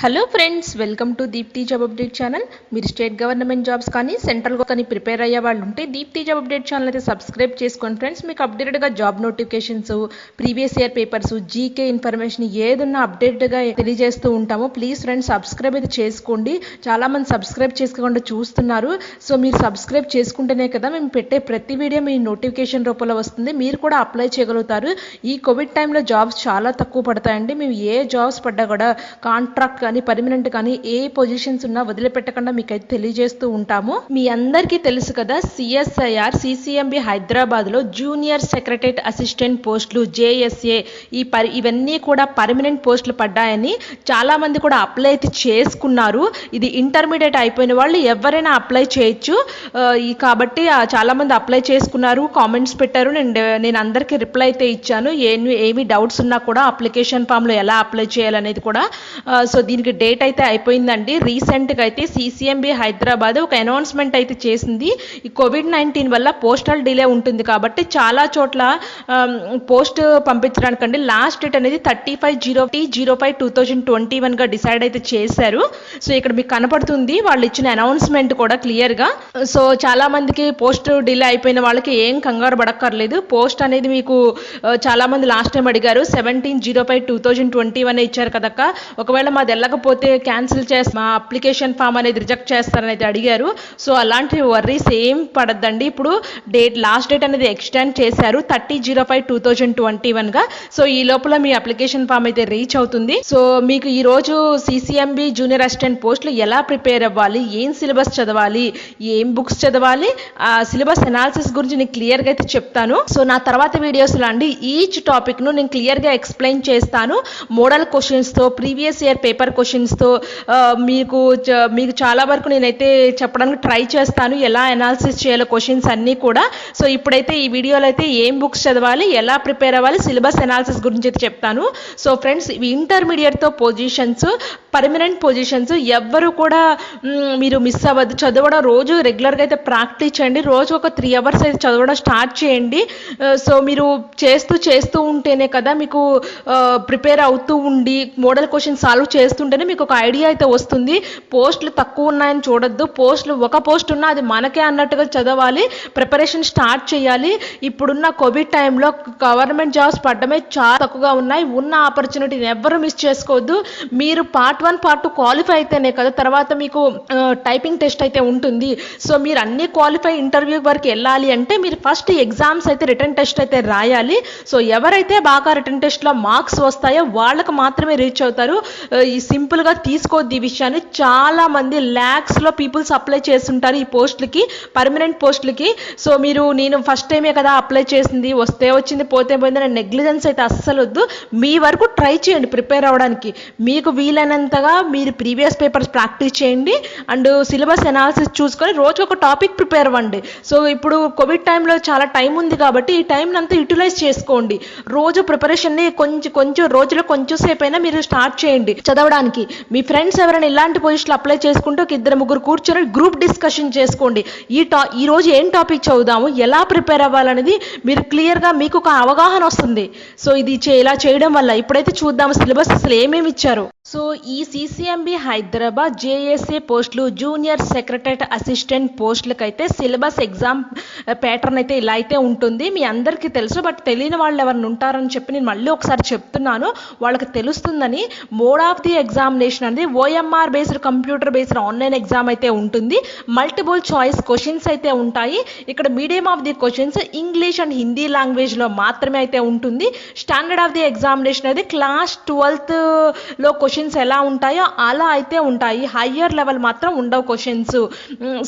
Hello friends, welcome to Deepthi job update channel. మీరు state government jobs కానీ central కానీ prepare అయ్యే వాళ్ళు ఉంటే దీప్తి జాబ్ అప్డేట్ ఛానల్ అయితే సబ్స్క్రైబ్ చేసుకోండి ఫ్రెండ్స్. మీకు అప్డేటెడ్గా job notifications, previous year papers, GK information ఏదున్నా అప్డేట్గా తెలియజేస్తూ ఉంటాము. ప్లీజ్ ఫ్రెండ్స్ సబ్స్క్రైబ్ అయితే చేసుకోండి. చాలామంది సబ్స్క్రైబ్ చేసుకోకుండా చూస్తున్నారు. సో మీరు సబ్స్క్రైబ్ చేసుకుంటేనే కదా మేము పెట్టే ప్రతి వీడియో మీ నోటిఫికేషన్ రూపంలో వస్తుంది. మీరు కూడా అప్లై చేయగలుగుతారు. ఈ కోవిడ్ టైంలో జాబ్స్ చాలా తక్కువ పడతాయండి. మేము ఏ జాబ్స్ పడ్డా కూడా కాంట్రాక్ట్ కానీ పర్మనెంట్ కానీ ఏ పొజిషన్స్ ఉన్నా వదిలిపెట్టకుండా మీకు అయితే తెలియజేస్తూ ఉంటాము. మీ అందరికీ తెలుసు కదా, సిఎస్ఐఆర్ సిసిఎంబి హైదరాబాద్ లో జూనియర్ సెక్రటరేట్ అసిస్టెంట్ పోస్టులు జేఎస్ఏ ఇవన్నీ కూడా పర్మనెంట్ పోస్టులు పడ్డాయని చాలా మంది కూడా అప్లై అయితే చేసుకున్నారు. ఇది ఇంటర్మీడియట్ అయిపోయిన వాళ్ళు ఎవరైనా అప్లై చేయొచ్చు. కాబట్టి చాలా మంది అప్లై చేసుకున్నారు, కామెంట్స్ పెట్టారు. నేను అందరికీ రిప్లై అయితే ఇచ్చాను. ఏమి డౌట్స్ ఉన్నా కూడా అప్లికేషన్ ఫామ్ లో ఎలా అప్లై చేయాలనేది కూడా. సో దీనికి డేట్ అయితే అయిపోయిందండి. రీసెంట్గా అయితే సిసిఎంబి హైదరాబాద్ ఒక అనౌన్స్మెంట్ అయితే చేసింది. ఈ కోవిడ్-19 వల్ల పోస్టల్ డిలే ఉంటుంది కాబట్టి చాలా చోట్ల పోస్ట్ పంపించడానికండి లాస్ట్ డేట్ అనేది 35/05/2021గా డిసైడ్ అయితే చేశారు. సో ఇక్కడ మీకు కనపడుతుంది వాళ్ళు ఇచ్చిన అనౌన్స్మెంట్ కూడా క్లియర్గా. సో చాలా మందికి పోస్ట్ డిలే అయిపోయిన వాళ్ళకి ఏం కంగారు పడక్కర్లేదు. పోస్ట్ అనేది మీకు చాలా మంది లాస్ట్ టైం అడిగారు, 17/05/2021 ఇచ్చారు కదక్క, ఒకవేళ మాది వెళ్ళకపోతే క్యాన్సిల్ చేసి మా అప్లికేషన్ ఫామ్ అనేది రిజెక్ట్ చేస్తారని అయితే అడిగారు. సో అలాంటి వర్రీస్ ఏం పడద్దండి. ఇప్పుడు లాస్ట్ డేట్ అనేది ఎక్స్టెండ్ చేశారు 30/05/2021గా. సో ఈ లోపల మీ అప్లికేషన్ ఫామ్ అయితే రీచ్ అవుతుంది. సో మీకు ఈ రోజు సిసిఎంబి జూనియర్ అసిస్టెంట్ పోస్టులు ఎలా ప్రిపేర్ అవ్వాలి, ఏం సిలబస్ చదవాలి, ఏం బుక్స్ చదవాలి, ఆ సిలబస్ అనాలిసిస్ గురించి నేను క్లియర్గా అయితే చెప్తాను. సో నా తర్వాత వీడియోస్లో అండి ఈచ్ టాపిక్ను నేను క్లియర్గా ఎక్స్ప్లెయిన్ చేస్తాను. మోడల్ క్వశ్చన్స్తో, ప్రీవియస్ ఇయర్ పేపర్ క్వశ్చన్స్తో మీకు చాలా వరకు నేనైతే చెప్పడానికి ట్రై చేస్తాను, ఎలా అనాలిసిస్ చేయాలో క్వశ్చన్స్ అన్నీ కూడా. సో ఇప్పుడైతే ఈ వీడియోలో అయితే ఏం బుక్స్ చదవాలి, ఎలా ప్రిపేర్ అవ్వాలి, సిలబస్ అనాలిసిస్ గురించి అయితే చెప్తాను. సో ఫ్రెండ్స్, ఇవి ఇంటర్మీడియట్తో పొజిషన్స్, పర్మనెంట్ పొజిషన్స్ ఎవ్వరు కూడా మీరు మిస్ అవ్వద్దు. చదవడం రోజు రెగ్యులర్గా అయితే ప్రాక్టీస్ చేయండి. రోజు ఒక 3 hours అయితే చదవడం స్టార్ట్ చేయండి. సో మీరు చేస్తూ ఉంటేనే కదా మీకు ప్రిపేర్ అవుతూ ఉండి మోడల్ క్వశ్చన్ సాల్వ్ చేస్తుంటేనే మీకు ఒక ఐడియా అయితే వస్తుంది. పోస్టులు తక్కువ ఉన్నాయని చూడొద్దు. ఒక పోస్ట్ ఉన్నా అది మనకే అన్నట్టుగా చదవాలి, ప్రిపరేషన్ స్టార్ట్ చేయాలి. ఇప్పుడున్న కోవిడ్ టైంలో గవర్నమెంట్ జాబ్స్ పడ్డమే చాలా తక్కువగా ఉన్నాయి. ఉన్న ఆపర్చునిటీని ఎవ్వరూ మిస్ చేసుకోవద్దు. మీరు part 1 part 2 క్వాలిఫై అయితేనే కదా తర్వాత మీకు టైపింగ్ టెస్ట్ అయితే ఉంటుంది. సో మీరు అన్ని క్వాలిఫై ఇంటర్వ్యూ వరకు వెళ్ళాలి అంటే మీరు ఫస్ట్ ఎగ్జామ్స్ అయితే రిటర్న్ టెస్ట్ అయితే రాయాలి. సో ఎవరైతే బాగా రిటర్న్ టెస్ట్లో మార్క్స్ వస్తాయో వాళ్ళకు మాత్రమే రీచ్ అవుతారు. ఈ సింపుల్గా తీసుకోవద్దు ఈ విషయాన్ని. చాలా మంది ల్యాక్స్లో పీపుల్స్ అప్లై చేస్తుంటారు ఈ పోస్టులకి, పర్మనెంట్ పోస్టులకి. సో నేను ఫస్ట్ టైమే కదా అప్లై చేసింది, వస్తే వచ్చింది పోతే పోయింది అని నెగ్లిజెన్స్ అయితే అస్సలు వద్దు. మీ వరకు ట్రై చేయండి ప్రిపేర్ అవ్వడానికి. మీకు వీలైనంతగా మీరు ప్రీవియస్ పేపర్స్ ప్రాక్టీస్ చేయండి అండ్ సిలబస్ అనాలిసిస్ చూసుకొని రోజు ఒక టాపిక్ ప్రిపేర్ అవ్వండి. సో ఇప్పుడు కోవిడ్ టైంలో చాలా టైం ఉంది కాబట్టి ఈ టైంని అంతా యూటిలైజ్ చేసుకోండి. రోజు ప్రిపరేషన్ని కొంచెం రోజులో కొంచెం సేపు అయినా మీరు స్టార్ట్ చేయండి చదవడానికి. మీ ఫ్రెండ్స్ ఎవరైనా ఇలాంటి పొజిషన్లో అప్లై చేసుకుంటూ 2-3 కూర్చొని గ్రూప్ డిస్కషన్ చేసుకోండి. ఈ రోజు ఏం టాపిక్ చదువుదాము, ఎలా ప్రిపేర్ అవ్వాలనేది మీరు క్లియర్గా మీకు ఒక అవగాహన వస్తుంది. సో ఇలా చేయడం వల్ల ఇప్పుడైతే చూద్దాము సిలబస్ అసలు ఏమేమి ఇచ్చారు. సో ఈ సిసిఎంబి హైదరాబాద్ జేఎస్ఏ పోస్టులు జూనియర్ సెక్రటరేట్ అసిస్టెంట్ పోస్టులకైతే సిలబస్ ఎగ్జామ్ ప్యాటర్న్ అయితే ఇలా అయితే ఉంటుంది. మీ అందరికీ తెలుసు, బట్ తెలియని వాళ్ళు ఎవరైనా ఉంటారని చెప్పి నేను మళ్ళీ ఒకసారి చెప్తున్నాను, వాళ్ళకి తెలుస్తుందని. మోడ్ ఆఫ్ ది ఎగ్జామినేషన్ అనేది OMR based, computer based online exam అయితే ఉంటుంది. మల్టిపుల్ చాయిస్ క్వశ్చన్స్ అయితే ఉంటాయి. ఇక్కడ medium of the questions English and Hindi లాంగ్వేజ్లో మాత్రమే అయితే ఉంటుంది. స్టాండర్డ్ ఆఫ్ ది ఎగ్జామినేషన్ అనేది క్లాస్ 12లో క్వశ్చన్స్ ఎలా ఉంటాయో అలా అయితే ఉంటాయి. హయ్యర్ లెవెల్ మాత్రం ఉండవు క్వశ్చన్స్.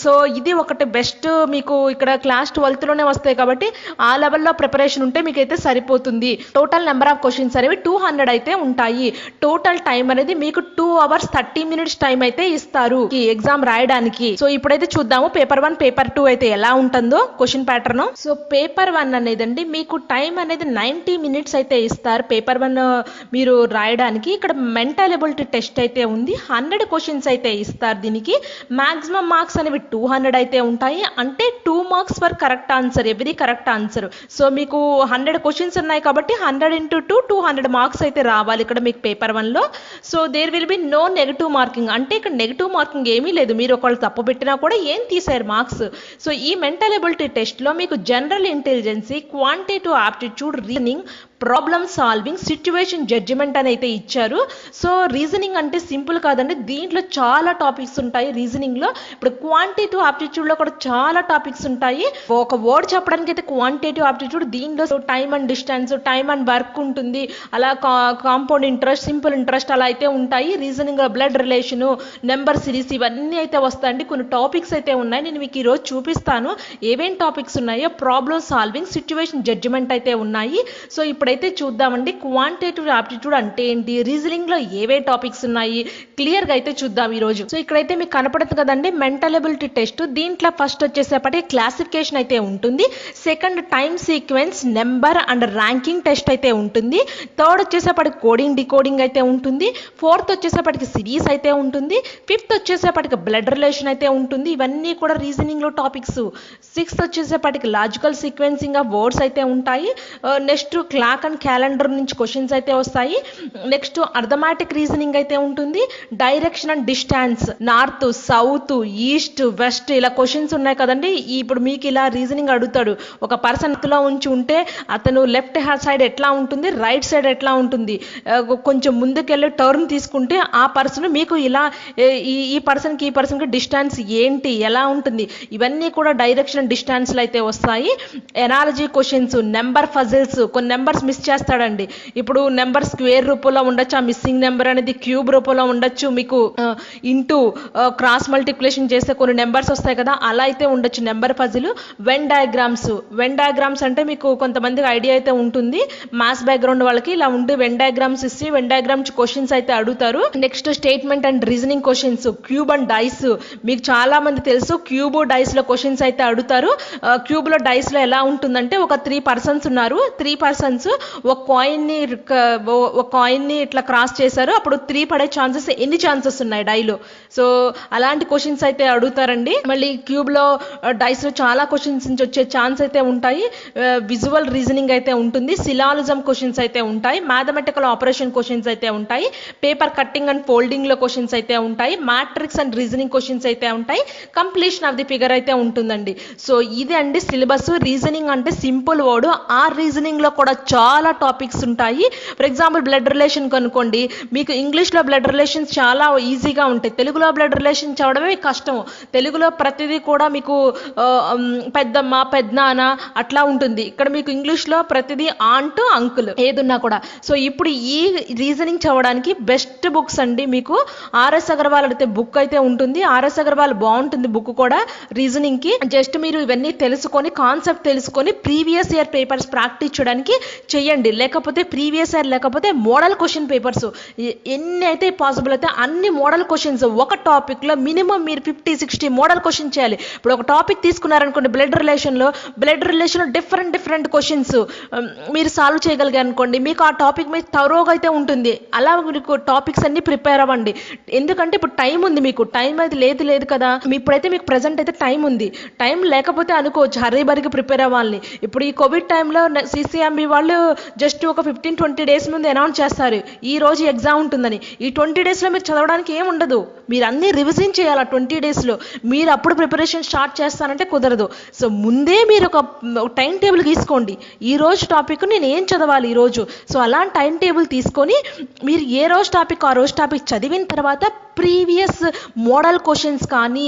సో ఇది ఒకటి బెస్ట్. మీకు ఇక్కడ క్లాస్ 12లోనే వస్తాయి కాబట్టి ఆ లెవెల్లో ప్రిపరేషన్ ఉంటే మీకైతే సరిపోతుంది. టోటల్ నెంబర్ ఆఫ్ క్వశ్చన్స్ అనేవి 200 అయితే ఉంటాయి. టోటల్ టైం అనేది మీకు 2 hours 30 minutes టైం అయితే ఇస్తారు ఈ ఎగ్జామ్ రాయడానికి. సో ఇప్పుడైతే చూద్దాము పేపర్ 1 పేపర్ 2 అయితే ఎలా ఉంటుందో క్వశ్చన్ ప్యాటర్న్. సో పేపర్ 1 అనేదండి మీకు టైం అనేది 90 minutes అయితే ఇస్తారు పేపర్ 1 మీరు రాయడానికి. ఇక్కడ మెంటల్ ఎబిలిటీ టెస్ట్ అయితే ఉంది. 100 క్వశ్చన్స్ అయితే ఇస్తారు. దీనికి మాక్సిమం మార్క్స్ అనేవి 200 అయితే ఉంటాయి. అంటే 2 marks for correct answer, every correct answer. So మీకు 100 క్వశ్చన్స్ ఉన్నాయి కాబట్టి 100 into 2 200 మార్క్స్ అయితే రావాలి ఇక్కడ మీకు పేపర్ 1లో. So there will be no negative marking. అంటే ఇక్కడ నెగటివ్ మార్కింగ్ ఏమీ లేదు. మీరు ఒకళ్ళు తప్పు పెట్టినా కూడా ఏం తీసారు మార్క్స్. సో ఈ మెంటల్ ఎబిలిటీ టెస్ట్లో మీకు general intelligence, quantitative aptitude, reasoning, problem solving, situation judgement అని అయితే ఇచ్చారు. సో రీజనింగ్ అంటే సింపుల్ కాదండి, దీంట్లో చాలా టాపిక్స్ ఉంటాయి రీజనింగ్లో. ఇప్పుడు క్వాంటిటేటివ్ ఆప్టిట్యూడ్లో కూడా చాలా టాపిక్స్ ఉంటాయి. ఒక వర్డ్ చెప్పడానికి అయితే క్వాంటిటేటివ్ ఆప్టిట్యూడ్, దీంట్లో time and distance, time and work ఉంటుంది, అలా కాంపౌండ్ ఇంట్రెస్ట్, సింపుల్ ఇంట్రెస్ట్ అలా అయితే ఉంటాయి. రీజనింగ్లో బ్లడ్ రిలేషను, నెంబర్ సిరీస్ ఇవన్నీ అయితే వస్తాయండి. కొన్ని టాపిక్స్ అయితే ఉన్నాయి, నేను మీకు ఈరోజు చూపిస్తాను ఏమేం టాపిక్స్ ఉన్నాయో. ప్రాబ్లమ్ సాల్వింగ్, సిచ్యువేషన్ జడ్జిమెంట్ అయితే ఉన్నాయి. సో ఇప్పుడైతే చూద్దామండి క్వాంటిటేటివ్ ఆప్టిట్యూడ్ అంటే ఏంటి, రీజనింగ్ లో ఏవే టాపిక్స్ ఉన్నాయి క్లియర్ గా అయితే చూద్దాం ఈ రోజు. సో ఇక్కడైతే మీకు కనపడుతుంది కదండి మెంటల్ ఎబిలిటీ టెస్ట్. దీంట్లో ఫస్ట్ వచ్చేసేపటి క్లాసిఫికేషన్ అయితే ఉంటుంది. Second time sequence, number and ranking test అయితే ఉంటుంది. థర్డ్ వచ్చేసేపటికి కోడింగ్ డికోడింగ్ అయితే ఉంటుంది. ఫోర్త్ వచ్చేసేపటికి సిరీస్ అయితే ఉంటుంది. ఫిఫ్త్ వచ్చేసేపటికి బ్లడ్ రిలేషన్ అయితే ఉంటుంది. ఇవన్నీ కూడా రీజనింగ్ లో టాపిక్స్. సిక్స్త్ వచ్చేసేపటికి లాజికల్ సీక్వెన్సింగ్ ఆఫ్ వర్డ్స్ అయితే ఉంటాయి. నెక్స్ట్ క్లాక్ అండ్ క్యాలెండర్ నుంచి క్వశ్చన్స్ అయితే వస్తాయి. నెక్స్ట్ అర్థమాటిక్ రీజనింగ్ అయితే ఉంటుంది. Direction and distance, north south east west ఇలా క్వశ్చన్స్ ఉన్నాయి కదండి. ఇప్పుడు మీకు ఇలా రీజనింగ్ అడుగుతాడు, ఒక పర్సన్ లో ఉంచి ఉంటే అతను లెఫ్ట్ హ్యాండ్ సైడ్ ఎట్లా ఉంటుంది, రైట్ సైడ్ ఎట్లా ఉంటుంది, కొంచెం ముందుకెళ్ళి టర్న్ తీసుకుంటే ఆ పర్సన్ మీకు ఇలా ఈ పర్సన్కి ఈ పర్సన్కి డిస్టెన్స్ ఏంటి ఎలా ఉంటుంది, ఇవన్నీ కూడా డైరెక్షన్ డిస్టెన్స్లు అయితే వస్తాయి. ఎనాలజీ క్వశ్చన్స్, నెంబర్ ఫజిల్స్, కొన్ని నెంబర్స్ మిస్ చేస్తాడండి. ఇప్పుడు నెంబర్ స్క్వేర్ రూపంలో ఉండొచ్చు, ఆ మిస్సింగ్ నెంబర్ అనేది క్యూబ్ రూపంలో ఉండొచ్చు, మీకు ఇంటూ క్రాస్ మల్టిప్లికేషన్ చేస్తే కొన్ని నెంబర్స్ వస్తాయి కదా, అలా అయితే ఉండొచ్చు number puzzle. Venn diagrams, Venn diagrams అంటే మీకు కొంతమందికి ఐడియా అయితే ఉంటుంది, మ్యాథ్స్ బ్యాక్గ్రౌండ్ వాళ్ళకి ఇలా ఉండి వెన్ డయాగ్రామ్స్ ఇచ్చి వెన్ డయాగ్రామ్స్ క్వశ్చన్స్ అయితే అడుగుతారు. Next statement and reasoning questions, cube and dice, మీకు చాలా మంది తెలుసు క్యూబ్ డైస్ లో క్వశ్చన్స్ అయితే అడుగుతారు. క్యూబ్ లో డైస్ లో ఎలా ఉంటుందంటే ఒక 3 పర్సన్స్ ఉన్నారు, 3 పర్సన్స్ ఒక కాయిన్ ని ఇట్లా క్రాస్ చేశారు, అప్పుడు 3 పడే ఛాన్సెస్ ఎన్ని ఛాన్సెస్ ఉన్నాయి డైలో. సో అలాంటి క్వశ్చన్స్ అయితే అడుగుతారండి. మళ్ళీ క్యూబ్ లో డైస్ లో చాలా క్వశ్చన్స్ నుంచి వచ్చే ఛాన్స్ అయితే ఉంటాయి. విజువల్ రీజనింగ్ అయితే ఉంటుంది, సిలాలిజం క్వశ్చన్స్ అయితే ఉంటాయి, మ్యాథమెటికల్ ఆపరేషన్ క్వశ్చన్స్ అయితే ఉంటాయి, పేపర్ కట్టింగ్ అండ్ ఫోల్డింగ్ లో క్వశ్చన్స్ అయితే ఉంటాయి, మ్యాట్రిక్స్ అండ్ రీజనింగ్ క్వశ్చన్స్ అయితే ఉంటాయి, కంప్లీషన్ ఆఫ్ ది ఫిగర్ అయితే ఉంటుందండి. సో ఇది అండి సిలబస్. రీజనింగ్ అంటే సింపుల్ వర్డ్, ఆ రీజనింగ్ లో కూడా చాలా టాపిక్స్ ఉంటాయి. ఫర్ ఎగ్జాంపుల్ బ్లడ్ రిలేషన్ కనుకోండి, మీకు ఇంగ్లీష్లో బ్లడ్ రిలేషన్స్ చాలా ఈజీగా ఉంటాయి, తెలుగులో బ్లడ్ రిలేషన్ చదవడమే కష్టం. తెలుగులో ప్రతిదీ కూడా మీకు పెద్దమ్మ పెద్దనాన్న అట్లా ఉంటుంది, ఇక్కడ మీకు ఇంగ్లీష్లో ప్రతిదీ ఆంట్ అంకుల్ ఏదున్నా కూడా. సో ఇప్పుడు ఈ రీజనింగ్ చదవడానికి బెస్ట్ బుక్స్ అండి. మీకు ఆర్ఎస్ అగర్వాల్ అయితే బుక్ అయితే ఉంటుంది, ఆర్ఎస్ అగర్వాల్ బాగుంటుంది బుక్ కూడా రీజనింగ్ కి. జస్ట్ మీరు ఇవన్నీ తెలుసుకొని కాన్సెప్ట్ తెలుసుకొని ప్రీవియస్ ఇయర్ పేపర్స్ ప్రాక్టీస్ చేయడానికి చెయ్యండి. లేకపోతే ప్రీవియస్ ఇయర్ లేకపోతే మోడల్ క్వశ్చన్ పేపర్స్ ఎన్ని అయితే పాసిబుల్ అయితే అన్ని మోడల్ క్వశ్చన్స్ ఒక టాపిక్ లో మినిమం మీరు 50-60 మోడల్ క్వశ్చన్ చేయాలి. ఇప్పుడు ఒక టాపిక్ తీసుకున్నారనుకోండి, బ్లడ్ రిలేషన్ లో డిఫరెంట్ క్వశ్చన్స్ మీరు సాల్వ్ చేయగలిగారు అనుకోండి, మీకు ఆ టాపిక్ మీద థరోగా అయితే ఉంటుంది. అలా మీకు టాపిక్స్ అన్ని ప్రిపేర్ అవ్వండి. ఎందుకంటే ఇప్పుడు టైం ఉంది, మీకు టైం అయితే లేదు కదా, ఇప్పుడైతే మీకు ప్రెసెంట్ అయితే టైం ఉంది. టైం లేకపోతే అనుకోవచ్చు హరీ బరికి ప్రిపేర్ అవ్వాలి. ఇప్పుడు ఈ కోవిడ్ టైంలో సిసిఎంబి వాళ్ళు జస్ట్ ఒక 15-20 డేస్ ముందు అనౌన్స్ చేస్తారు ఈ రోజు ఎగ్జామ్ ఉంటుందని. ఈ 20 డేస్లో మీరు చదవడానికి ఏం ఉండదు, మీరు అన్ని రివిజన్ చేయాలి. 20 డేస్లో మీరు అప్పుడు ప్రిపరేషన్ స్టార్ట్ చేస్తానంటే కుదరదు. సో ముందే మీరు ఒక టైం టేబుల్ తీసుకోండి, ఈ రోజు టాపిక్ నేను ఏం చదవాలి ఈరోజు. సో అలాంటి టైం టేబుల్ తీసుకొని మీరు ఏ రోజు టాపిక్ ఆ రోజు టాపిక్ చదివిన తర్వాత ప్రీవియస్ మోడల్ క్వశ్చన్స్ కానీ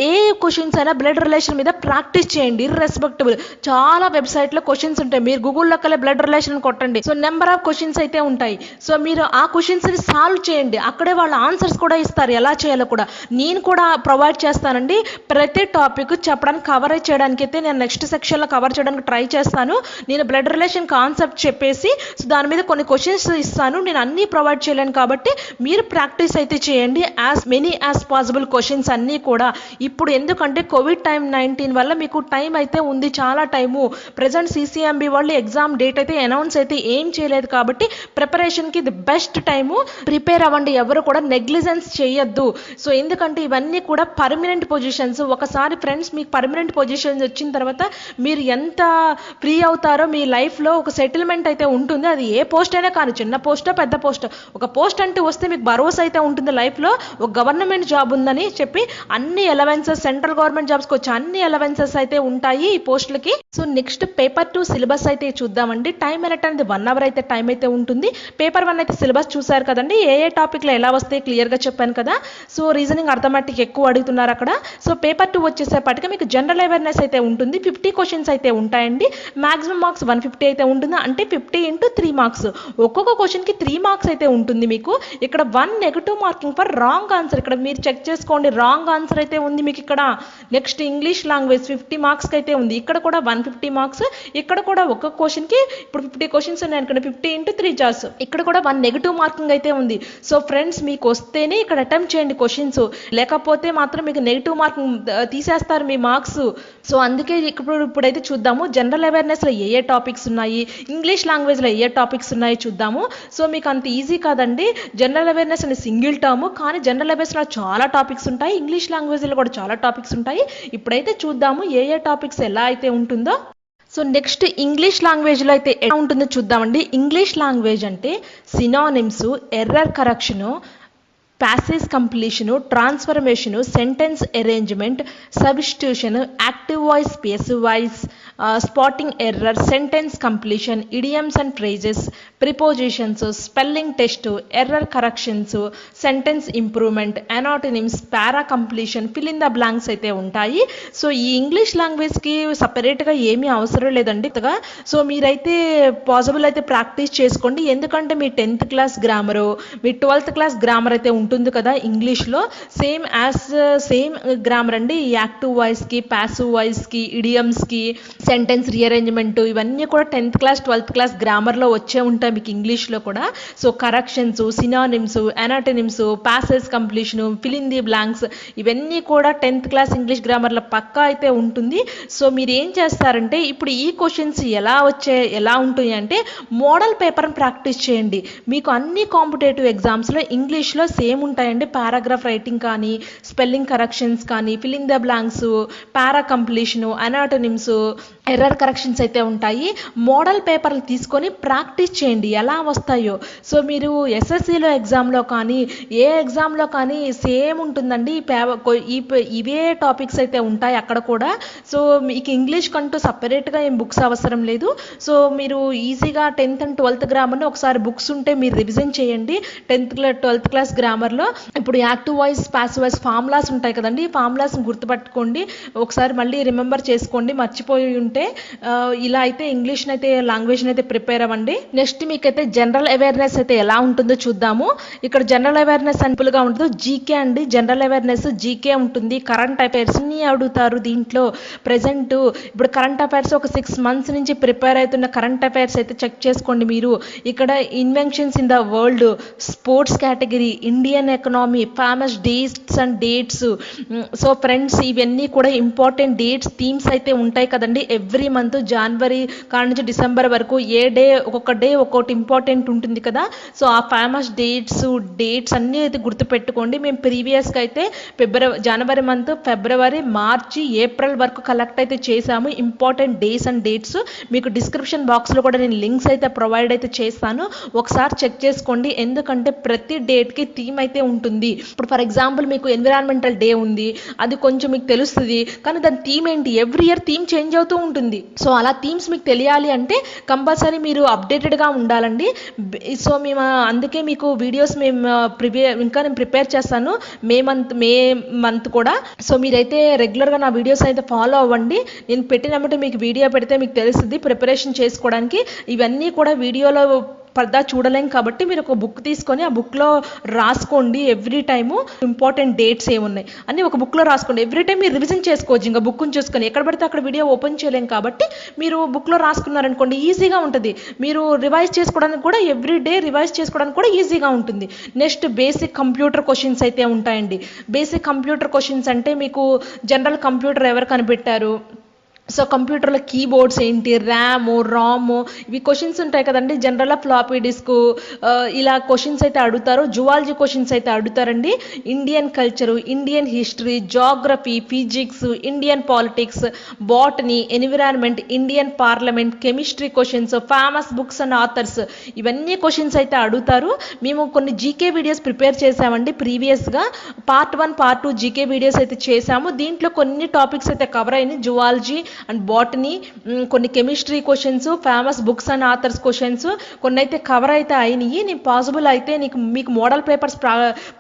ఏ క్వశ్చన్స్ అయినా బ్లడ్ రిలేషన్ మీద ప్రాక్టీస్ చేయండి. ఇర్రెస్పెక్టబుల్ చాలా వెబ్సైట్లో క్వశ్చన్స్ ఉంటాయి, మీరు గూగుల్లో కల్లా బ్లడ్ రిలేషన్ కొట్టండి, సో నెంబర్ ఆఫ్ క్వశ్చన్స్ అయితే ఉంటాయి. సో మీరు ఆ క్వశ్చన్స్ ని సాల్వ్ చేయండి, అక్కడే వాళ్ళ ఆన్సర్స్ కూడా ఇస్తారు. ఎలా ఎలా చేయాలో కూడా నేను కూడా ప్రొవైడ్ చేస్తానండి. ప్రతి టాపిక్ చెప్పడానికి కవర్ చేయడానికి అయితే నేను నెక్స్ట్ సెక్షన్లో కవర్ చేయడానికి ట్రై చేస్తాను. నేను బ్లడ్ రిలేషన్ కాన్సెప్ట్ చెప్పేసి సో దాని మీద కొన్ని క్వశ్చన్స్ ఇస్తాను. నేను అన్నీ ప్రొవైడ్ చేయలేను కాబట్టి మీరు ప్రాక్టీస్ అయితే చేయండి. As many as possible questions అన్నీ కూడా. ఇప్పుడు ఎందుకంటే COVID-19 వల్ల మీకు టైం అయితే ఉంది, చాలా టైము. ప్రజెంట్ CCMB వాళ్ళు ఎగ్జామ్ డేట్ అయితే అనౌన్స్ అయితే ఏం చేయలేదు కాబట్టి ప్రిపరేషన్కి ది బెస్ట్ టైము. ప్రిపేర్ అవ్వండి, ఎవరు కూడా నెగ్లిజెన్స్ చేయొద్దు. సో ఎందుకంటే ఇవన్నీ కూడా పర్మనెంట్ పొజిషన్స్. ఒకసారి ఫ్రెండ్స్ మీకు పర్మనెంట్ పొజిషన్స్ వచ్చిన తర్వాత మీరు ఎంత ఫ్రీ అవుతారో మీ లైఫ్లో ఒక సెటిల్మెంట్ అయితే ఉంటుంది. అది ఏ పోస్ట్ అయినా కానీ, చిన్న పోస్టో పెద్ద పోస్టో, ఒక పోస్ట్ అంటూ వస్తే మీకు భరోసా అయితే ఉంటుంది లైఫ్లో. ఒక గవర్నమెంట్ జాబ్ ఉందని చెప్పి అన్ని అలవెన్సెస్, సెంట్రల్ గవర్నమెంట్ జాబ్స్కి వచ్చి అన్ని అలవెన్సెస్ అయితే ఉంటాయి ఈ పోస్టులకి. సో నెక్స్ట్ పేపర్ 2 సిలబస్ అయితే చూద్దామండి. టైం అనేది 1 అవర్ అయితే టైం అయితే ఉంటుంది. పేపర్ 1 అయితే సిలబస్ చూసారు కదండి, ఏ టాపిక్లో ఎలా వస్తాయి క్లియర్గా చెప్పాను కదా. సో రీజనింగ్, అర్థమెటిక్ ఎక్కువ అడుగుతున్నారు అక్కడ. సో పేపర్ 2 వచ్చేసేపటికి మీకు జనరల్ అవేర్నెస్ అయితే ఉంటుంది. 50 క్వశ్చన్స్ అయితే ఉంటాయండి. మాక్సిమం మార్క్స్ 150 అయితే ఉంటుంది. అంటే 50 × 3 మార్క్స్. ఒక్కొక్క క్వశ్చన్కి 3 మార్క్స్ అయితే ఉంటుంది మీకు. ఇక్కడ 1 negative marking for wrong answer. ఇక్కడ మీరు చెక్ చేసుకోండి, రాంగ్ ఆన్సర్ అయితే ఉంది మీకు ఇక్కడ. నెక్స్ట్ ఇంగ్లీష్ లాంగ్వేజ్ 50 మార్క్స్కి అయితే ఉంది. ఇక్కడ కూడా 150 మార్క్స్. ఇక్కడ కూడా ఒక్కొక్క క్వశ్చన్కి ఇప్పుడు 50 క్వశ్చన్స్ ఉన్నాయి అనుకోండి, 50 × 3 జార్స్. ఇక్కడ కూడా 1 నెగటివ్ మార్కింగ్ అయితే ఉంది. సో ఫ్రెండ్స్ మీకు వస్తేనే ఇక్కడ అటెంప్ట్ చేయండి క్వశ్చన్స్, లేకపోతే మాత్రం మీకు నెగిటివ్ మార్కింగ్ తీసేస్తారు మీ మార్క్స్. సో అందుకే ఇప్పుడైతే చూద్దాము జనరల్ అవేర్నెస్లో ఏ టాపిక్స్ ఉన్నాయి, ఇంగ్లీష్ లాంగ్వేజ్లో ఏ టాపిక్స్ ఉన్నాయి చూద్దాము. సో మీకు అంత ఈజీ కాదండి. జనరల్ అవేర్నెస్ అనే సింగిల్ టర్మ్, కానీ జనరల్ అవేర్నెస్లో చాలా టాపిక్స్ ఉంటాయి, ఇంగ్లీష్ లాంగ్వేజ్లో కూడా చాలా టాపిక్స్ ఉంటాయి. ఇప్పుడైతే చూద్దాము ఏ టాపిక్స్ ఎలా అయితే ఉంటుందో. సో నెక్స్ట్ ఇంగ్లీష్ లాంగ్వేజ్లో అయితే ఎలా ఉంటుందో చూద్దామండి. ఇంగ్లీష్ లాంగ్వేజ్ అంటే synonyms, error correction, passage completion, transformation, sentence arrangement, substitution, active voice, passive voice, spotting error, sentence completion, idioms and phrases, prepositions, spelling test, error corrections, sentence improvement, antonyms, para completion, fill in the blanks అయితే ఉంటాయి. So ఈ English లాంగ్వేజ్కి సపరేట్గా ఏమీ అవసరం లేదండి. So మీరైతే possible అయితే practice చేసుకోండి. ఎందుకంటే మీ 10th క్లాస్ గ్రామరు, మీ 12th క్లాస్ గ్రామర్ అయితే ఉంటుంది కదా ఇంగ్లీష్లో, సేమ్ గ్రామర్ అండి. యాక్టివ్ వాయిస్కి, ప్యాసివ్ వాయిస్కి, ఇడియమ్స్కి, సెంటెన్స్ రీఅరేంజ్మెంట్, ఇవన్నీ కూడా 10th క్లాస్ 12th క్లాస్ గ్రామర్లో వచ్చే ఉంటాయి మీకు ఇంగ్లీష్లో కూడా. So corrections, synonyms, antonyms, passage completion, fill in the blanks, ఇవన్నీ కూడా 10th క్లాస్ ఇంగ్లీష్ గ్రామర్లో పక్కా అయితే ఉంటుంది. సో మీరు ఏం చేస్తారంటే ఇప్పుడు ఈ క్వశ్చన్స్ ఎలా ఉంటాయి అంటే మోడల్ పేపర్ని ప్రాక్టీస్ చేయండి. మీకు అన్ని కాంపిటేటివ్ ఎగ్జామ్స్లో ఇంగ్లీష్లో సేమ్ ఉంటాయండి. పారాగ్రాఫ్ రైటింగ్ కానీ, స్పెల్లింగ్ కరెక్షన్స్ కానీ, fill in the blanks, para completion, antonyms, error corrections అయితే ఉంటాయి. మోడల్ పేపర్లు తీసుకొని ప్రాక్టీస్ చేయండి ఎలా వస్తాయో. సో మీరు SSCలో ఎగ్జామ్లో కానీ ఏ ఎగ్జామ్లో కానీ సేమ్ ఉంటుందండి. ఇవే టాపిక్స్ అయితే ఉంటాయి అక్కడ కూడా. సో మీకు ఇంగ్లీష్ కంటూ సపరేట్గా ఏం బుక్స్ అవసరం లేదు. సో మీరు ఈజీగా 10th and 12th గ్రామర్ని ఒకసారి బుక్స్ ఉంటే మీరు రివిజన్ చేయండి. 12th క్లాస్ గ్రామర్లో ఇప్పుడు active voice, passive voice formulas ఉంటాయి కదండి, ఈ ఫార్ములాస్ని గుర్తుపట్టుకోండి, ఒకసారి మళ్ళీ రిమెంబర్ చేసుకోండి మర్చిపోయి ఉంటే. ఇలా అయితే ఇంగ్లీష్ని అయితే లాంగ్వేజ్ని అయితే ప్రిపేర్ అవ్వండి. నెక్స్ట్ మీకైతే జనరల్ అవేర్నెస్ అయితే ఎలా ఉంటుందో చూద్దాము. ఇక్కడ జనరల్ అవేర్నెస్ సింపుల్గా ఉంటుంది. జీకే అండి, జనరల్ అవేర్నెస్ జీకే ఉంటుంది. కరెంట్ అఫైర్స్ని అడుగుతారు దీంట్లో. ప్రజెంట్ ఇప్పుడు కరెంట్ అఫైర్స్ ఒక 6 months నుంచి ప్రిపేర్ అవుతున్న కరెంట్ అఫైర్స్ అయితే చెక్ చేసుకోండి మీరు. ఇక్కడ inventions in the world, sports category, Indian economy, famous dates and dates. So friends ఇవన్నీ కూడా ఇంపార్టెంట్ డేట్స్, థీమ్స్ అయితే ఉంటాయి కదండి. ఎవ్రీ మంత్ జనవరి కాడ నుంచి డిసెంబర్ వరకు ఏ డే ఒక్కొక్క డే ఒక్కొక్కటి ఇంపార్టెంట్ ఉంటుంది కదా. సో ఆ ఫేమస్ డేట్స్ అన్నీ అయితే గుర్తుపెట్టుకోండి. మేము ప్రీవియస్గా అయితే జనవరి మంత్, ఫిబ్రవరి, మార్చి, ఏప్రిల్ వరకు కలెక్ట్ అయితే చేశాము ఇంపార్టెంట్ డేస్ అండ్ డేట్స్. మీకు డిస్క్రిప్షన్ బాక్స్లో కూడా నేను లింక్స్ అయితే ప్రొవైడ్ అయితే చేస్తాను, ఒకసారి చెక్ చేసుకోండి. ఎందుకంటే ప్రతి డేట్కి థీమ్ అయితే ఉంటుంది. ఇప్పుడు ఫర్ ఎగ్జాంపుల్ మీకు ఎన్విరాన్మెంటల్ డే ఉంది, అది కొంచెం మీకు తెలుస్తుంది, కానీ దాని థీమ్ ఏంటి, ఎవ్రీ ఇయర్ థీమ్ చేంజ్ అవుతూ ఉంటుంది. సో అలా థీమ్స్ మీకు తెలియాలి అంటే కంపల్సరీ మీరు అప్డేటెడ్గా ఉండాలండి. సో మేము అందుకే మీకు వీడియోస్ ఇంకా నేను ప్రిపేర్ చేస్తాను మే మంత్ కూడా. సో మీరైతే రెగ్యులర్గా నా వీడియోస్ అయితే ఫాలో అవ్వండి. నేను పెట్టినప్పుడు మీకు వీడియో పెడితే మీకు తెలుస్తుంది ప్రిపరేషన్ చేసుకోవడానికి. ఇవన్నీ కూడా వీడియోలో పరదా చూడలేం కాబట్టి మీరు ఒక బుక్ తీసుకొని ఆ బుక్లో రాసుకోండి. ఎవ్రీ టైము ఇంపార్టెంట్ డేట్స్ ఏమున్నాయి అని ఒక బుక్లో రాసుకోండి. ఎవ్రీ టైం మీరు రివిజన్ చేసుకోవచ్చు. ఇంకా బుక్ని చూసుకొని ఎక్కడ పడితే అక్కడ వీడియో ఓపెన్ చేయలేం కాబట్టి మీరు బుక్లో రాసుకున్నారనుకోండి ఈజీగా ఉంటుంది. మీరు రివైజ్ చేసుకోవడానికి కూడా ఎవ్రీ డే రివైజ్ చేసుకోవడానికి కూడా ఈజీగా ఉంటుంది. నెక్స్ట్ బేసిక్ కంప్యూటర్ క్వశ్చన్స్ అయితే ఉంటాయండి. బేసిక్ కంప్యూటర్ క్వశ్చన్స్ అంటే మీకు జనరల్ కంప్యూటర్ ఎవరు కనిపెట్టారు, సో కంప్యూటర్లో కీబోర్డ్స్ ఏంటి, ర్యాము రాము, ఇవి క్వశ్చన్స్ ఉంటాయి కదండి. జనరల్గా ఫ్లాపీ డిస్క్ ఇలా క్వశ్చన్స్ అయితే అడుగుతారు. జువాలజీ క్వశ్చన్స్ అయితే అడుగుతారండి. Indian culture, Indian history, geography, physics, Indian politics, botany, environment, Indian parliament, chemistry questions, famous books and authors, ఇవన్నీ క్వశ్చన్స్ అయితే అడుగుతారు. మేము కొన్ని జీకే వీడియోస్ ప్రిపేర్ చేసామండి ప్రీవియస్గా. పార్ట్ 1 పార్ట్ 2 జీకే వీడియోస్ అయితే చేసాము. దీంట్లో కొన్ని టాపిక్స్ అయితే కవర్ అయినాయి. జువాలజీ అండ్ బాటనీ, కొన్ని chemistry questions, famous books and authors questions కొన్ని అయితే కవర్ అయితే అయినాయి. నేను పాసిబుల్ అయితే మీకు మోడల్ పేపర్స్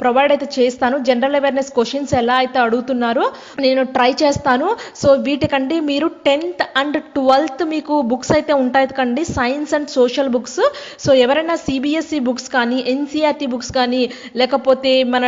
ప్రొవైడ్ అయితే చేస్తాను. జనరల్ అవేర్నెస్ క్వశ్చన్స్ ఎలా అయితే అడుగుతున్నారో నేను ట్రై చేస్తాను. సో వీటికండి మీరు 10th and 12th మీకు బుక్స్ అయితే ఉంటాయి కండి, science and social books. So ఎవరైనా సిబిఎస్ఈ బుక్స్ కానీ, ఎన్సీఆర్టీ బుక్స్ కానీ, లేకపోతే మన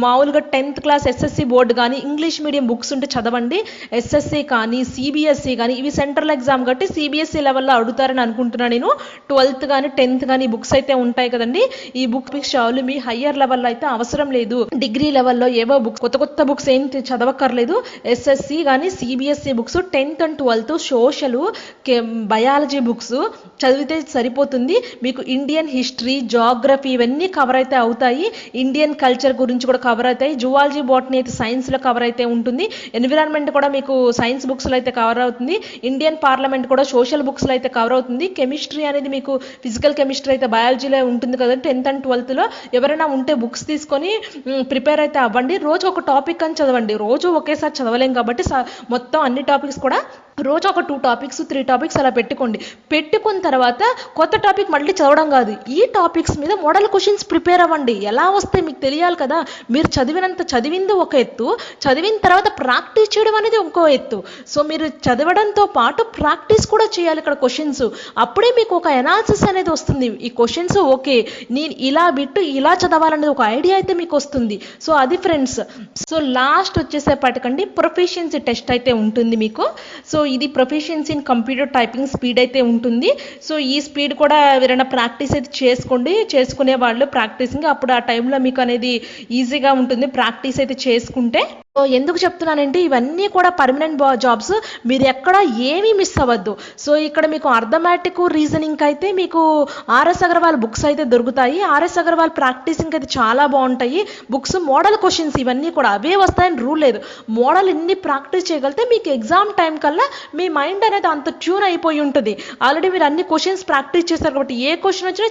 మామూలుగా 10th క్లాస్ ఎస్ఎస్సి బోర్డు కానీ ఇంగ్లీష్ మీడియం బుక్స్ ఉంటే చదవండి. ఎస్ఎస్సి కానీ సిబిఎస్ఈ కానీ ఇవి సెంట్రల్ ఎగ్జామ్ కాబట్టి సిబిఎస్ఈ లెవెల్లో అడుగుతారని అనుకుంటున్నాను నేను. 12th కానీ 10th కానీ బుక్స్ అయితే ఉంటాయి కదండి. ఈ బుక్ చాలు, మీ హయ్యర్ లెవెల్లో అయితే అవసరం లేదు. డిగ్రీ లెవెల్లో ఏవో బుక్స్ కొత్త బుక్స్ ఏం చదవక్కర్లేదు. ఎస్ఎస్సి కానీ CBSE books 10th and 12th social, biology books చదివితే సరిపోతుంది. మీకు ఇండియన్ హిస్టరీ, జాగ్రఫీ ఇవన్నీ కవర్ అయితే అవుతాయి. ఇండియన్ కల్చర్ గురించి కూడా కవర్ అవుతాయి. జువాలజీ బాటనీ అయితే సైన్స్లో కవర్ అయితే ఉంటుంది. ఎన్విరాన్మెంట్ కూడా మీకు సైన్స్ బుక్స్లో అయితే కవర్ అవుతుంది. ఇండియన్ పార్లమెంట్ కూడా సోషల్ బుక్స్లో అయితే కవర్ అవుతుంది. కెమిస్ట్రీ అనేది మీకు ఫిజికల్ కెమిస్ట్రీ అయితే బయాలజీలో ఉంటుంది కదా 10th and 12thలో. ఎవరైనా ఉంటే బుక్స్ తీసుకొని ప్రిపేర్ అయితే అవ్వండి. రోజు ఒక టాపిక్ అని చదవండి. రోజు ఒకేసారి చదవలేం కాబట్టి మొత్తం అన్ని టాపిక్స్ కూడా రోజు ఒక 2 టాపిక్స్ 3 టాపిక్స్ అలా పెట్టుకున్న తర్వాత కొత్త టాపిక్ మళ్ళీ చదవడం కాదు, ఈ టాపిక్స్ మీద మోడల్ క్వశ్చన్స్ ప్రిపేర్ అవ్వండి. ఎలా వస్తే మీకు తెలియాలి కదా. మీరు చదివింది ఒక ఎత్తు, చదివిన తర్వాత ప్రాక్టీస్ చేయడం అనేది ఇంకో ఎత్తు. సో మీరు చదవడంతో పాటు ప్రాక్టీస్ కూడా చేయాలి ఇక్కడ క్వశ్చన్స్. అప్పుడే మీకు ఒక ఎనాలిసిస్ అనేది వస్తుంది. ఈ క్వశ్చన్స్ ఓకే, నేను ఇలా చదవాలనేది ఒక ఐడియా అయితే మీకు వస్తుంది. సో అది ఫ్రెండ్స్. సో లాస్ట్ వచ్చేసేపటికండి ప్రొఫిషియన్సీ టెస్ట్ అయితే ఉంటుంది మీకు. సో ఇది proficiency in computer typing speed అయితే ఉంటుంది. సో ఈ స్పీడ్ కూడా ఎవరైనా ప్రాక్టీస్ అయితే చేసుకునే వాళ్ళు ప్రాక్టీసింగ్ అప్పుడు ఆ టైంలో మీకు అనేది ఈజీగా ఉంటుంది ప్రాక్టీస్ అయితే చేసుకుంటే. సో ఎందుకు చెప్తున్నానంటే ఇవన్నీ కూడా పర్మనెంట్ జాబ్స్, మీరు ఎక్కడ ఏమీ మిస్ అవ్వద్దు. సో ఇక్కడ మీకు అర్థమెటిక్, రీజనింగ్ అయితే మీకు ఆర్ఎస్ అగర్వాల్ బుక్స్ అయితే దొరుకుతాయి. ఆర్ఎస్ అగర్వాల్ ప్రాక్టీసింగ్ అయితే చాలా బాగుంటాయి బుక్స్. మోడల్ క్వశ్చన్స్ ఇవన్నీ కూడా అవే వస్తాయని రూల్ లేదు. మోడల్ ఎన్ని ప్రాక్టీస్ చేయగలిగితే మీకు ఎగ్జామ్ టైం కల్లా మీ మైండ్ అనేది అంత ట్యూన్ అయిపోయి ఉంటుంది. ఆల్రెడీ మీరు అన్ని క్వశ్చన్స్ ప్రాక్టీస్ చేస్తారు కాబట్టి ఏ క్వశ్చన్ వచ్చినా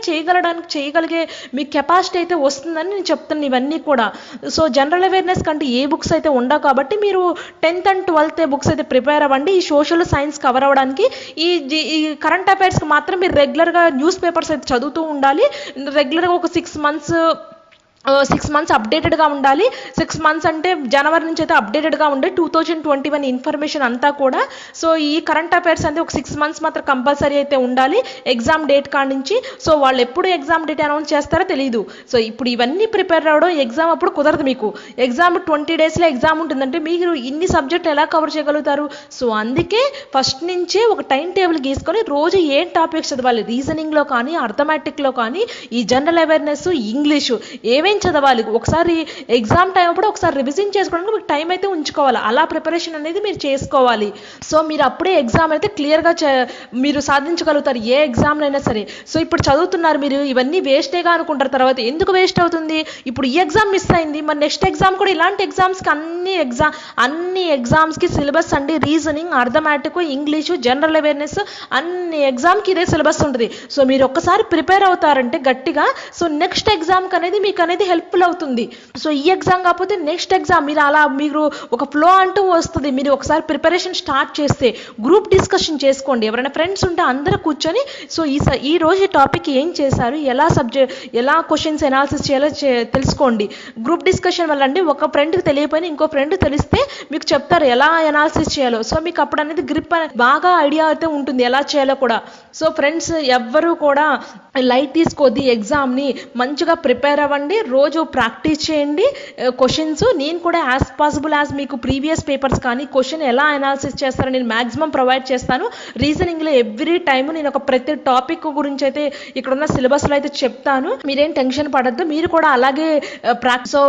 చేయగలిగే మీ కెపాసిటీ అయితే వస్తుందని నేను చెప్తాను ఇవన్నీ కూడా. సో జనరల్ అవేర్నెస్ కంటే ఏ బుక్స్ అయితే ఉండవు కాబట్టి మీరు 10th and 12th బుక్స్ అయితే ప్రిపేర్ అవ్వండి. ఈ సోషల్ సైన్స్ కవర్ అవ్వడానికి. ఈ కరెంట్ అఫైర్స్కి మాత్రం మీరు రెగ్యులర్గా న్యూస్ పేపర్స్ అయితే చదువుతూ ఉండాలి. రెగ్యులర్గా ఒక 6 months అప్డేటెడ్గా ఉండాలి. 6 months అంటే జనవరి నుంచి అయితే అప్డేటెడ్గా ఉండే 2021 ఇన్ఫర్మేషన్ అంతా కూడా. సో ఈ కరెంట్ అఫైర్స్ అనేది ఒక 6 months మాత్రం కంపల్సరీ అయితే ఉండాలి ఎగ్జామ్ డేట్ కాడ నుంచి. సో వాళ్ళు ఎప్పుడు ఎగ్జామ్ డేట్ అనౌన్స్ చేస్తారో తెలియదు. సో ఇప్పుడు ఇవన్నీ ప్రిపేర్ అవ్వడం ఎగ్జామ్ అప్పుడు కుదరదు. మీకు ఎగ్జామ్ 20 daysలో ఎగ్జామ్ ఉంటుందంటే మీరు ఇన్ని సబ్జెక్ట్ ఎలా కవర్ చేయగలుగుతారు? సో అందుకే ఫస్ట్ నుంచే ఒక టైం టేబుల్ గీసుకొని రోజు ఏం టాపిక్స్ చదవాలి, రీజనింగ్లో కానీ, అర్థమెటిక్లో కానీ, ఈ జనరల్ అవేర్నెస్, ఇంగ్లీషు ఏమేం చదవాలి. ఒకసారి ఎగ్జామ్ టైం అప్పుడు ఒకసారి రివిజన్ చేసుకోవడానికి మీకు టైం అయితే ఉంచుకోవాలి. అలా ప్రిపరేషన్ అనేది మీరు చేసుకోవాలి. సో మీరు అప్పుడే ఎగ్జామ్ అయితే క్లియర్గా మీరు సాధించగలుగుతారు ఏ ఎగ్జామ్లైనా సరే. సో ఇప్పుడు చదువుతున్నారు మీరు, ఇవన్నీ వేస్టేగా అనుకుంటారు. తర్వాత ఎందుకు వేస్ట్ అవుతుంది? ఇప్పుడు ఈ ఎగ్జామ్ మిస్ అయింది, మరి నెక్స్ట్ ఎగ్జామ్ కూడా ఇలాంటి ఎగ్జామ్స్కి అన్ని ఎగ్జామ్స్కి సిలబస్ అండి. Reasoning, arithmetic, English, general awareness అన్ని ఎగ్జామ్కి ఇదే సిలబస్ ఉంటుంది. సో మీరు ఒక్కసారి ప్రిపేర్ అవుతారంటే గట్టిగా, సో నెక్స్ట్ ఎగ్జామ్కి అనేది మీకు అనేది హెల్ప్ఫుల్ అవుతుంది. సో ఈ ఎగ్జామ్ కాకపోతే నెక్స్ట్ ఎగ్జామ్ మీరు ఒక ఫ్లో అంటూ వస్తుంది. మీరు ఒకసారి ప్రిపరేషన్ స్టార్ట్ చేస్తే గ్రూప్ డిస్కషన్ చేసుకోండి. ఎవరైనా ఫ్రెండ్స్ ఉంటే అందరూ కూర్చొని సో ఈ రోజు ఈ టాపిక్ ఏం చేశారు, ఎలా క్వశ్చన్స్ ఎనాలిసిస్ చేయాలో తెలుసుకోండి. గ్రూప్ డిస్కషన్ వల్ల అండి ఒక ఫ్రెండ్కి తెలియకపోయినా ఇంకో ఫ్రెండ్ తెలిస్తే మీకు చెప్తారు ఎలా ఎనాలిసిస్ చేయాలో. సో మీకు అప్పుడు అనేది బాగా ఐడియా అయితే ఉంటుంది ఎలా చేయాలో కూడా. సో ఫ్రెండ్స్ ఎవ్వరూ కూడా లైట్ తీసుకోద్ది ఎగ్జామ్ని, మంచిగా ప్రిపేర్ అవ్వండి, రోజు ప్రాక్టీస్ చేయండి క్వశ్చన్స్. నేను కూడా యాజ్ పాసిబుల్ యాజ్ మీకు ప్రీవియస్ పేపర్స్ కానీ క్వశ్చన్ ఎలా అనాలిసిస్ చేస్తారో నేను మ్యాక్సిమం ప్రొవైడ్ చేస్తాను. రీజనింగ్లో ఎవ్రీ టైము నేను ఒక ప్రతి టాపిక్ గురించి అయితే ఇక్కడున్న సిలబస్లో అయితే చెప్తాను. మీరేం టెన్షన్ పడద్దు. మీరు కూడా అలాగే సో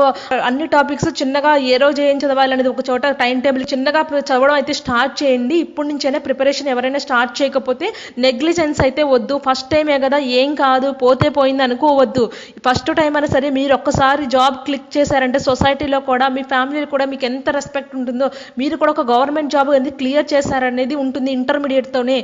అన్ని టాపిక్స్ చిన్నగా ఏ రోజు ఏం చదవాలి అనేది ఒక చోట టైం టేబుల్ చిన్నగా చదవడం అయితే స్టార్ట్ చేయండి. ఇప్పటి నుంచైనా ప్రిపరేషన్ ఎవరైనా స్టార్ట్ చేయకపోతే నెగ్లిజెన్స్ అయితే వద్దు. ఫస్ట్ టైమే కదా ఏం కాదు పోతే పోయింది అనుకోవద్దు. ఫస్ట్ టైం అయినా సరే మీరు ఒక్కసారి జాబ్ క్లిక్ చేశారంటే సొసైటీలో కూడా మీ ఫ్యామిలీలో కూడా మీకు ఎంత రెస్పెక్ట్ ఉంటుందో, మీరు కూడా ఒక గవర్నమెంట్ జాబ్ అనేది క్లియర్ చేశారనేది ఉంటుంది ఇంటర్మీడియట్తోనే.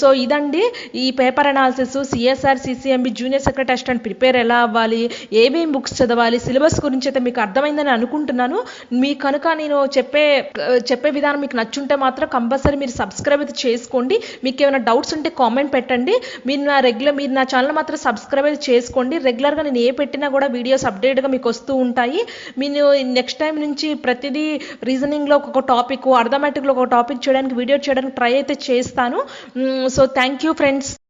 సో ఇదండి ఈ paper analysis, CSR CCMB junior secretary assistant prepare ఎలా అవ్వాలి, ఏమేమి బుక్స్ చదవాలి, సిలబస్ గురించి అయితే మీకు అర్థమైందని అనుకుంటున్నాను. మీ కనుక నేను చెప్పే విధానం మీకు నచ్చుంటే మాత్రం కంపల్సరీ మీరు సబ్స్క్రైబ్ అయితే చేసుకోండి. మీకు ఏమైనా డౌట్స్ ఉంటే కామెంట్ పెట్టండి. మీరు నా ఛానల్ మాత్రం సబ్స్క్రైబ్ అయితే చేసుకోండి. రెగ్యులర్గా నేను ఏ పెట్టినా కూడా వీడియోస్ అప్డేట్గా మీకు వస్తూ ఉంటాయి. నేను నెక్స్ట్ టైం నుంచి ప్రతిదీ రీజనింగ్లో ఒక టాపిక్, అర్థమెటిక్లో ఒక టాపిక్ వీడియో చేయడానికి ట్రై అయితే చేస్తాను. So thank you friends.